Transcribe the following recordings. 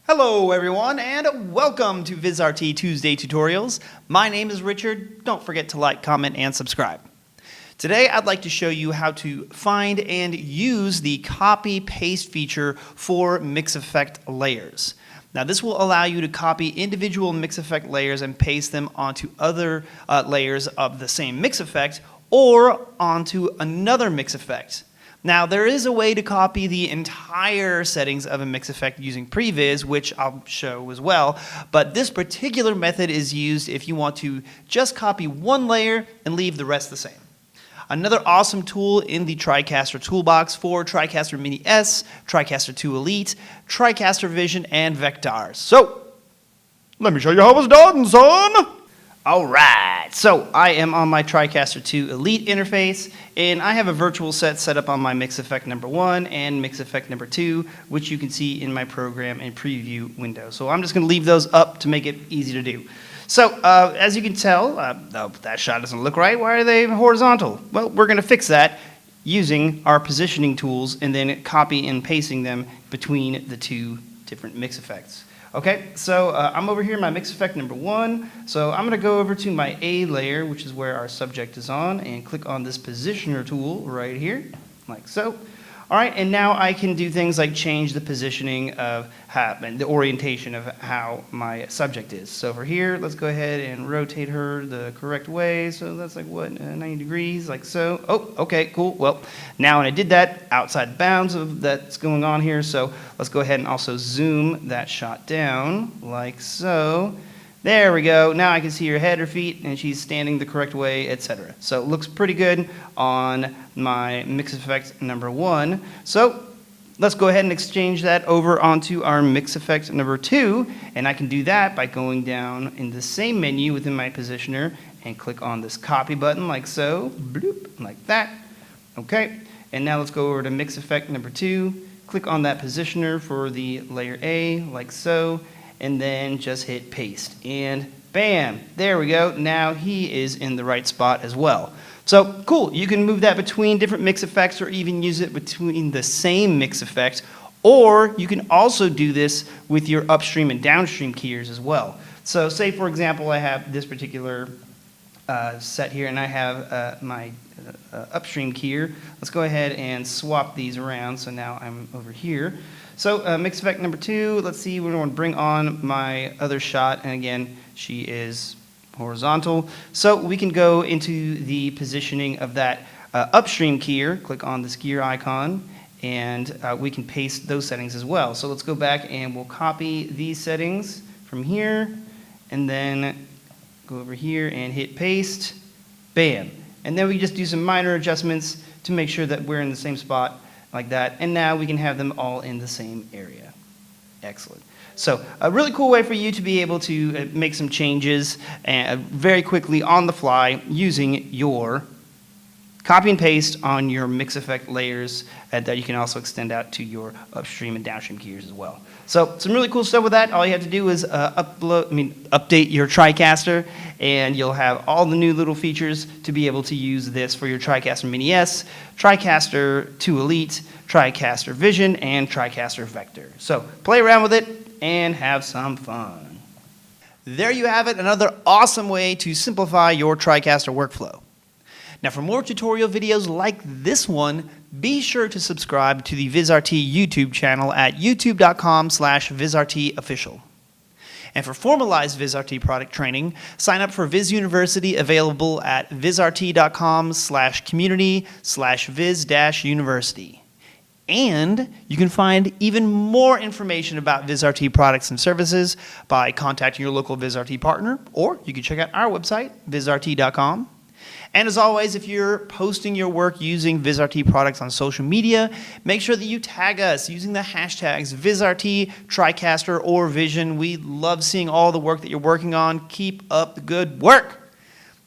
Hello everyone and welcome to Vizrt Tuesday Tutorials. My name is Richard. Don't forget to like, comment, and subscribe. Today I'd like to show you how to find and use the copy-paste feature for mix effect layers. Now this will allow you to copy individual mix effect layers and paste them onto other layers of the same mix effect or onto another mix effect. Now, there is a way to copy the entire settings of a mix effect using Previz, which I'll show as well, but this particular method is used if you want to just copy one layer and leave the rest the same. Another awesome tool in the TriCaster toolbox for TriCaster Mini S, TriCaster 2 Elite, TriCaster Vision, and Vectars. So, let me show you how it's done, son! Alright, so I am on my TriCaster 2 Elite interface, and I have a virtual set up on my mix effect number 1 and mix effect number 2, which you can see in my program and preview window. So I'm just going to leave those up to make it easy to do. So as you can tell, that shot doesn't look right. Why are they horizontal? Well, we're going to fix that using our positioning tools and then copy and pasting them between the two different mix effects. Okay, so I'm over here in my mix effect number 1. So I'm going to go over to my A layer, which is where our subject is on, and click on this positioner tool right here, like so. All right, and now I can do things like change the positioning of and the orientation of how my subject is. So for here, let's go ahead and rotate her the correct way. So that's like what, 90 degrees, like so. Oh, okay, cool. Well, now when I did that, outside bounds of that's going on here. So let's go ahead and also zoom that shot down, like so. There we go. Now I can see her head, her feet, and she's standing the correct way, etc. So it looks pretty good on my mix effect number 1. So let's go ahead and exchange that over onto our mix effect number 2, and I can do that by going down in the same menu within my positioner and click on this copy button like so, bloop, like that. Okay, and now let's go over to mix effect number 2, click on that positioner for the layer A like so, and then just hit paste, and bam, there we go. Now he is in the right spot as well. So cool, you can move that between different mix effects or even use it between the same mix effect, or you can also do this with your upstream and downstream keyers as well. So say for example I have this particular set here and I have my upstream keyer. Let's go ahead and swap these around, so now I'm over here. So mix effect number 2, let's see, we want to bring on my other shot, and again, she is horizontal. So we can go into the positioning of that upstream keyer, click on this gear icon, and we can paste those settings as well. So let's go back and we'll copy these settings from here, and then go over here and hit paste, bam. And then we just do some minor adjustments to make sure that we're in the same spot, like that, and now we can have them all in the same area. Excellent. So a really cool way for you to be able to make some changes very quickly on the fly using your copy and paste on your mix effect layers that you can also extend out to your upstream and downstream keyers as well. So some really cool stuff with that. All you have to do is update your TriCaster, and you'll have all the new little features to be able to use this for your TriCaster Mini S, TriCaster 2 Elite, TriCaster Vision, and TriCaster Vector. So play around with it and have some fun. There you have it, another awesome way to simplify your TriCaster workflow. Now for more tutorial videos like this one, be sure to subscribe to the Vizrt YouTube channel at youtube.com/VizRTofficial. And for formalized Vizrt product training, sign up for Viz University, available at vizrt.com/community/viz-university. And you can find even more information about Vizrt products and services by contacting your local Vizrt partner, or you can check out our website, vizrt.com. And as always, if you're posting your work using Vizrt products on social media, make sure that you tag us using the hashtags Vizrt, TriCaster, or Vision. We love seeing all the work that you're working on. Keep up the good work.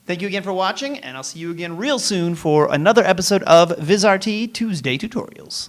Thank you again for watching, and I'll see you again real soon for another episode of Vizrt Tuesday Tutorials.